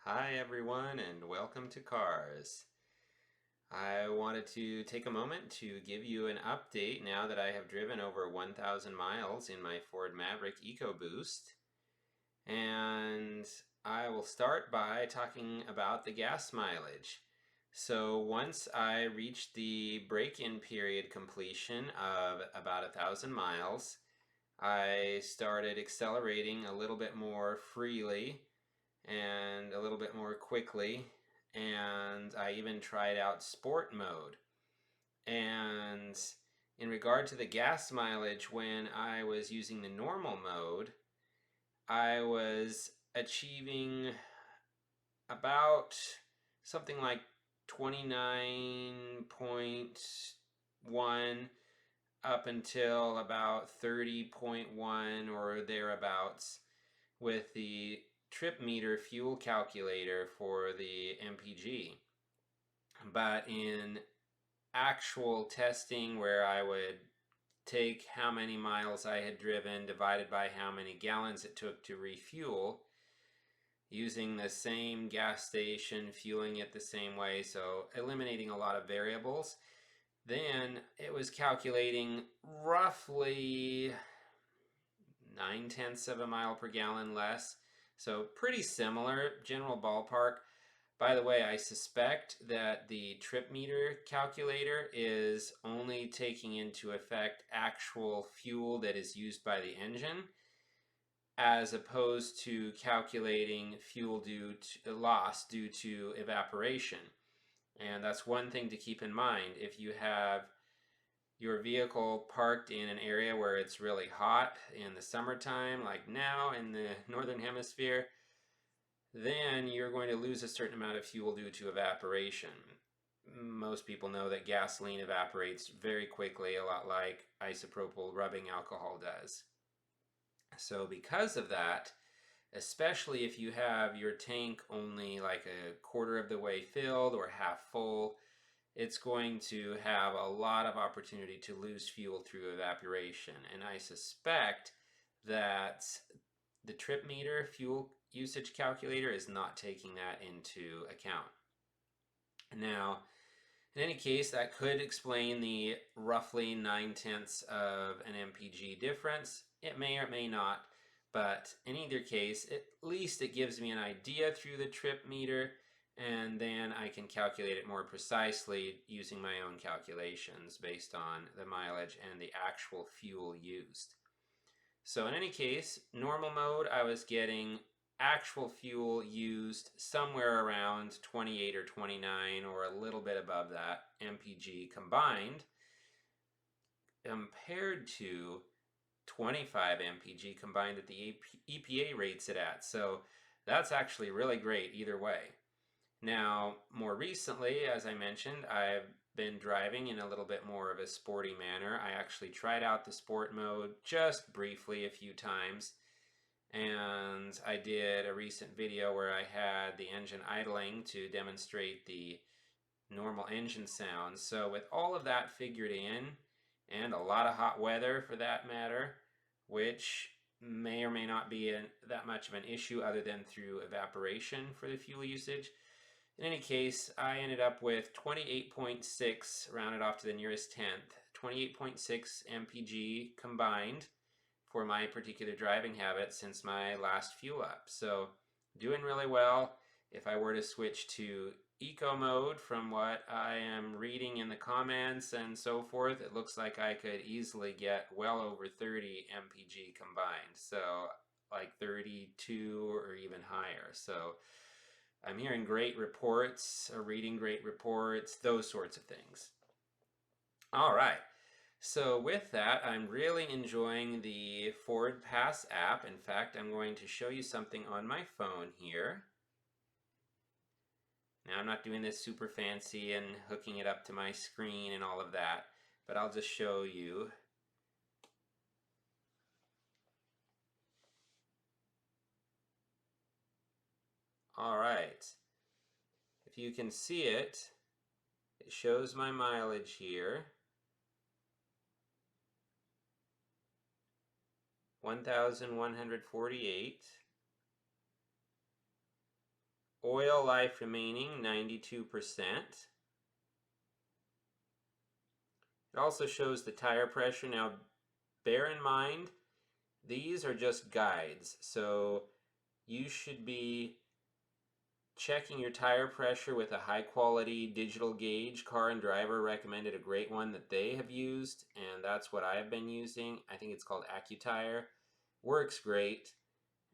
Hi everyone and welcome to C.A.R.S. I wanted to take a moment to give you an update now that I have driven over 1,000 miles in my Ford Maverick EcoBoost. And I will start by talking about the gas mileage. So once I reached the break-in period completion of about 1,000 miles, I started accelerating a little bit more freely and a little bit more quickly, and I even tried out sport mode. And in regard to the gas mileage, when I was using the normal mode, I was achieving about something like 29.1 up until about 30.1 or thereabouts with the trip meter fuel calculator for the MPG. But in actual testing, where I would take how many miles I had driven divided by how many gallons it took to refuel, using the same gas station, fueling it the same way, so eliminating a lot of variables, then it was calculating roughly 9/10 of a mile per gallon less. So pretty similar, general ballpark. By the way, I suspect that the trip meter calculator is only taking into effect actual fuel that is used by the engine, as opposed to calculating fuel loss due to evaporation. And that's one thing to keep in mind. If you have your vehicle parked in an area where it's really hot in the summertime, like now in the northern hemisphere, then you're going to lose a certain amount of fuel due to evaporation. Most people know that gasoline evaporates very quickly, a lot like isopropyl rubbing alcohol does. So because of that, especially if you have your tank only like a quarter of the way filled or half full, it's going to have a lot of opportunity to lose fuel through evaporation. And I suspect that the trip meter fuel usage calculator is not taking that into account. Now, in any case, that could explain the roughly 9/10 of an MPG difference. It may or may not, but in either case, at least it gives me an idea through the trip meter, and then I can calculate it more precisely using my own calculations based on the mileage and the actual fuel used. So in any case, normal mode, I was getting actual fuel used somewhere around 28 or 29 or a little bit above that MPG combined, compared to 25 MPG combined that the EPA rates it at. So that's actually really great either way. Now, more recently, as I mentioned, I've been driving in a little bit more of a sporty manner. I actually tried out the sport mode just briefly a few times, and I did a recent video where I had the engine idling to demonstrate the normal engine sounds. So with all of that figured in, and a lot of hot weather for that matter, which may or may not be that much of an issue other than through evaporation for the fuel usage. In any case, I ended up with 28.6, rounded off to the nearest tenth, 28.6 MPG combined for my particular driving habit since my last fuel up. So doing really well. If I were to switch to eco mode, from what I am reading in the comments and so forth, it looks like I could easily get well over 30 MPG combined. So like 32 or even higher. So I'm hearing great reports, or reading great reports, those sorts of things. All right. So with that, I'm really enjoying the Ford Pass app. In fact, I'm going to show you something on my phone here. Now, I'm not doing this super fancy and hooking it up to my screen and all of that, but I'll just show you. All right. If you can see it, it shows my mileage here. 1,148. Oil life remaining 92%. It also shows the tire pressure. Now, bear in mind, these are just guides, so you should be checking your tire pressure with a high quality digital gauge. Car and Driver recommended a great one that they have used, and that's what I've been using. I think it's called AccuTire. Works great.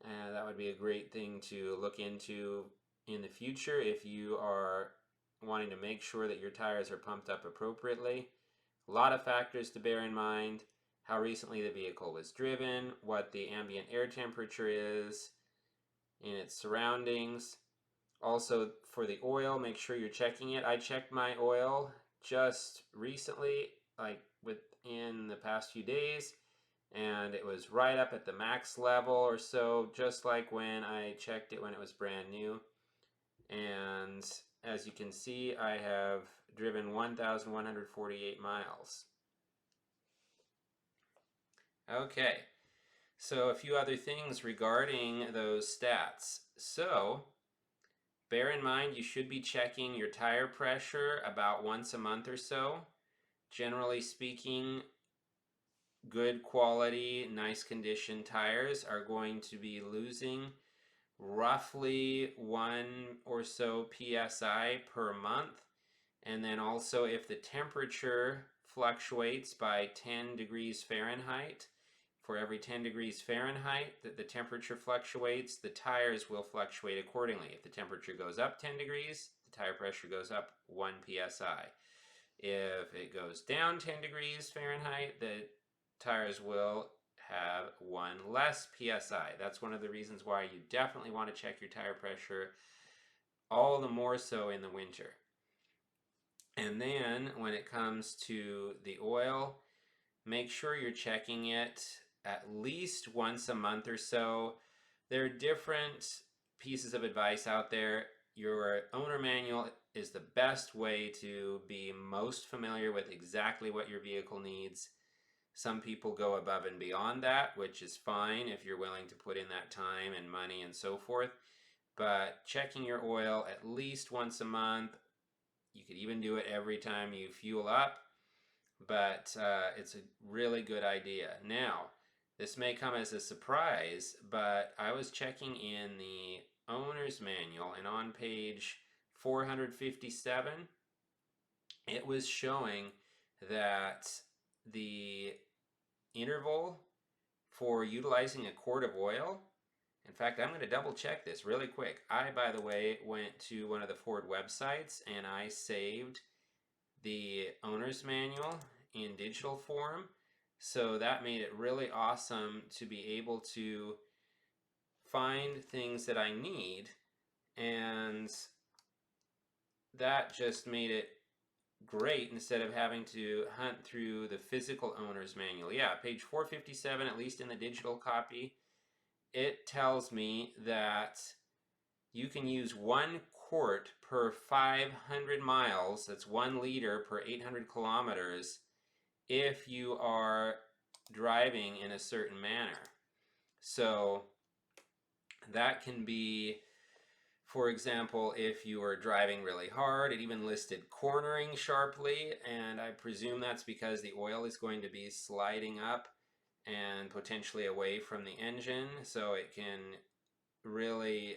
That would be a great thing to look into in the future if you are wanting to make sure that your tires are pumped up appropriately. A lot of factors to bear in mind: how recently the vehicle was driven, what the ambient air temperature is in its surroundings. Also, for the oil, make sure you're checking it. I checked my oil just recently, like within the past few days, and it was right up at the max level or so, just like when I checked it when it was brand new. And as you can see, I have driven 1,148 miles. Okay, so a few other things regarding those stats. So, bear in mind you should be checking your tire pressure about once a month or so. Generally speaking, good quality, nice condition tires are going to be losing roughly 1 or so psi per month. And then also, if the temperature fluctuates by 10 degrees Fahrenheit, for every 10 degrees Fahrenheit that the temperature fluctuates, the tires will fluctuate accordingly. If the temperature goes up 10 degrees, the tire pressure goes up 1 psi. If it goes down 10 degrees Fahrenheit, the tires will have 1 less psi. That's one of the reasons why you definitely want to check your tire pressure, all the more so in the winter. And then when it comes to the oil, make sure you're checking it at least once a month or so. There are different pieces of advice out there. Your owner manual is the best way to be most familiar with exactly what your vehicle needs. Some people go above and beyond that, which is fine if you're willing to put in that time and money and so forth. But checking your oil at least once a month, you could even do it every time you fuel up, but it's a really good idea. Now, this may come as a surprise, but I was checking in the owner's manual, and on page 457, it was showing that the interval for utilizing a quart of oil, in fact, I'm going to double check this really quick. I, by the way, went to one of the Ford websites and I saved the owner's manual in digital form. So that made it really awesome to be able to find things that I need, and that just made it great instead of having to hunt through the physical owner's manual. Yeah, page 457, at least in the digital copy, it tells me that you can use 1 quart per 500 miles, that's 1 liter per 800 kilometers, if you are driving in a certain manner. So that can be, for example, if you are driving really hard. It even listed cornering sharply, and I presume that's because the oil is going to be sliding up and potentially away from the engine, so it can really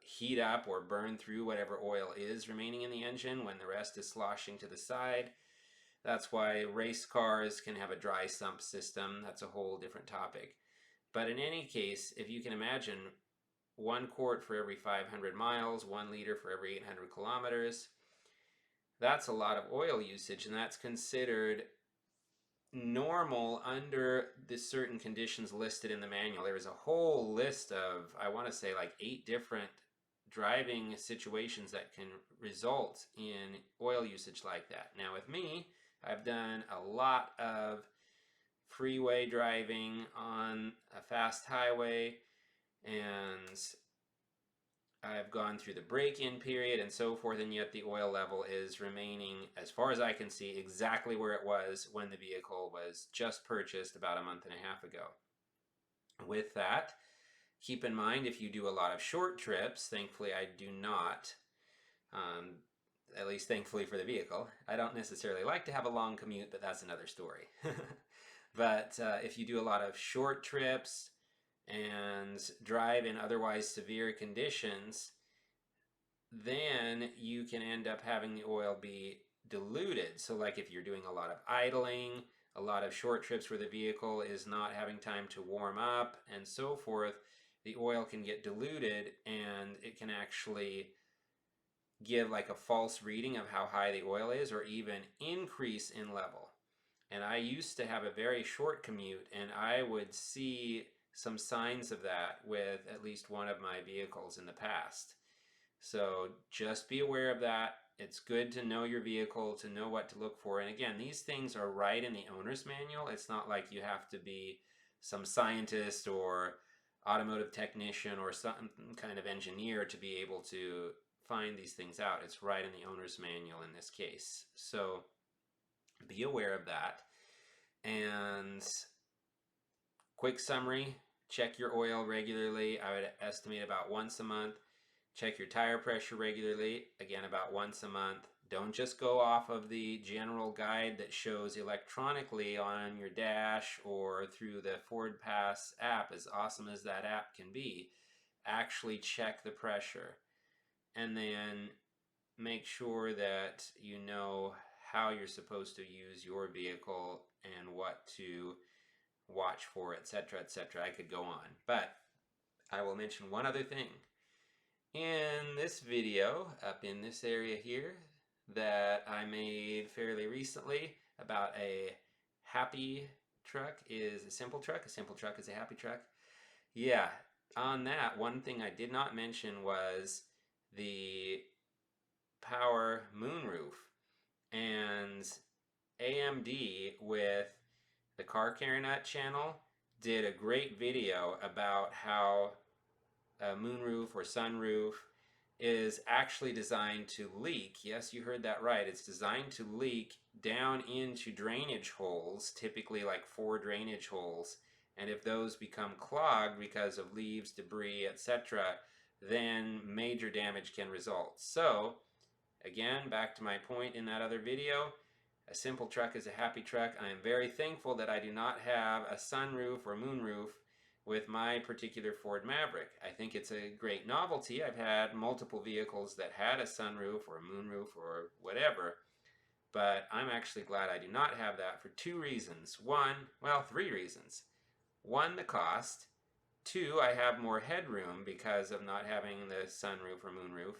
heat up or burn through whatever oil is remaining in the engine when the rest is sloshing to the side. That's why race cars can have a dry sump system. That's a whole different topic. But in any case, if you can imagine, 1 quart for every 500 miles, 1 liter for every 800 kilometers, that's a lot of oil usage, and that's considered normal under the certain conditions listed in the manual. There is a whole list of, I want to say, like 8 different driving situations that can result in oil usage like that. Now with me, I've done a lot of freeway driving on a fast highway, and I've gone through the break-in period and so forth, and yet the oil level is remaining, as far as I can see, exactly where it was when the vehicle was just purchased about a month and a half ago. With that, Keep in mind if you do a lot of short trips, thankfully I do not, um, at least thankfully for the vehicle. I don't necessarily like to have a long commute, but that's another story. But if you do a lot of short trips and drive in otherwise severe conditions, then you can end up having the oil be diluted. So like if you're doing a lot of idling, a lot of short trips where the vehicle is not having time to warm up and so forth, the oil can get diluted and it can actually give like a false reading of how high the oil is or even increase in level. And I used to have a very short commute and I would see some signs of that with at least one of my vehicles in the past. So just be aware of that. It's good to know your vehicle, to know what to look for. And again, these things are right in the owner's manual. It's not like you have to be some scientist or automotive technician or some kind of engineer to be able to find these things out. It's right in the owner's manual in this case. So be aware of that. And quick summary, check your oil regularly. I would estimate about once a month. Check your tire pressure regularly, again about once a month. Don't just go off of the general guide that shows electronically on your dash or through the Ford Pass app, as awesome as that app can be. Actually check the pressure and then make sure that you know how you're supposed to use your vehicle and what to watch for, etc., etc. I could go on, but I will mention one other thing. In this video, up in this area here, that I made fairly recently about a happy truck is a simple truck is a happy truck. Yeah, on that, one thing I did not mention was the power moonroof. And AMD with the Car Care Nut channel did a great video about how a moonroof or sunroof is actually designed to leak. Yes, you heard that right. It's designed to leak down into drainage holes, typically like 4 drainage holes. And if those become clogged because of leaves, debris, etc., then major damage can result. So, again, back to my point in that other video, a simple truck is a happy truck. I am very thankful that I do not have a sunroof or moonroof with my particular Ford Maverick. I think it's a great novelty. I've had multiple vehicles that had a sunroof or a moonroof or whatever, but I'm actually glad I do not have that for 2 reasons. Well, 3 reasons. 1, the cost. 2, I have more headroom because of not having the sunroof or moonroof.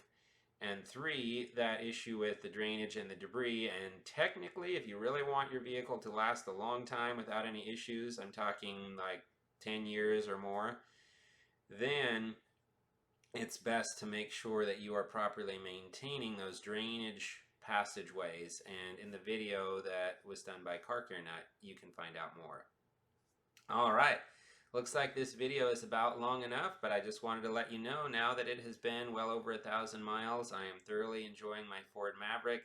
And 3, that issue with the drainage and the debris. And technically, if you really want your vehicle to last a long time without any issues, I'm talking like 10 years or more, then it's best to make sure that you are properly maintaining those drainage passageways. And in the video that was done by Car Care Nut, you can find out more. All right. Looks like this video is about long enough, but I just wanted to let you know now that it has been well over 1,000 miles. I am thoroughly enjoying my Ford Maverick.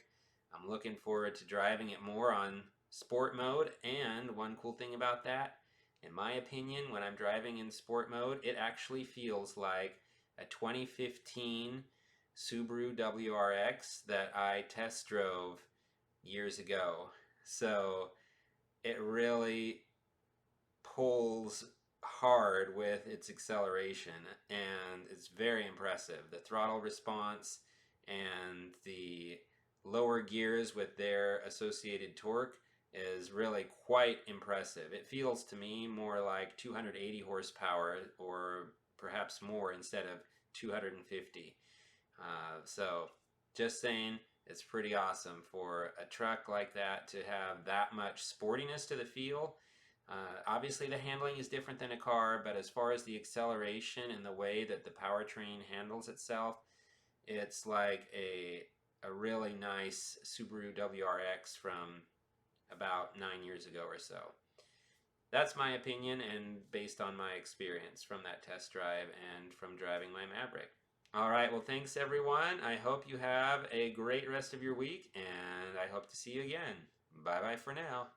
I'm looking forward to driving it more on sport mode, and one cool thing about that, in my opinion, when I'm driving in sport mode, it actually feels like a 2015 Subaru WRX that I test drove years ago. So it really pulls hard with its acceleration and it's very impressive. The throttle response and the lower gears with their associated torque is really quite impressive. It feels to me more like 280 horsepower or perhaps more instead of 250. So just saying, it's pretty awesome for a truck like that to have that much sportiness to the feel. Obviously the handling is different than a car, but as far as the acceleration and the way that the powertrain handles itself, it's like a really nice Subaru WRX from about 9 years ago or so. That's my opinion and based on my experience from that test drive and from driving my Maverick. All right, well, thanks everyone. I hope you have a great rest of your week and I hope to see you again. Bye-bye for now.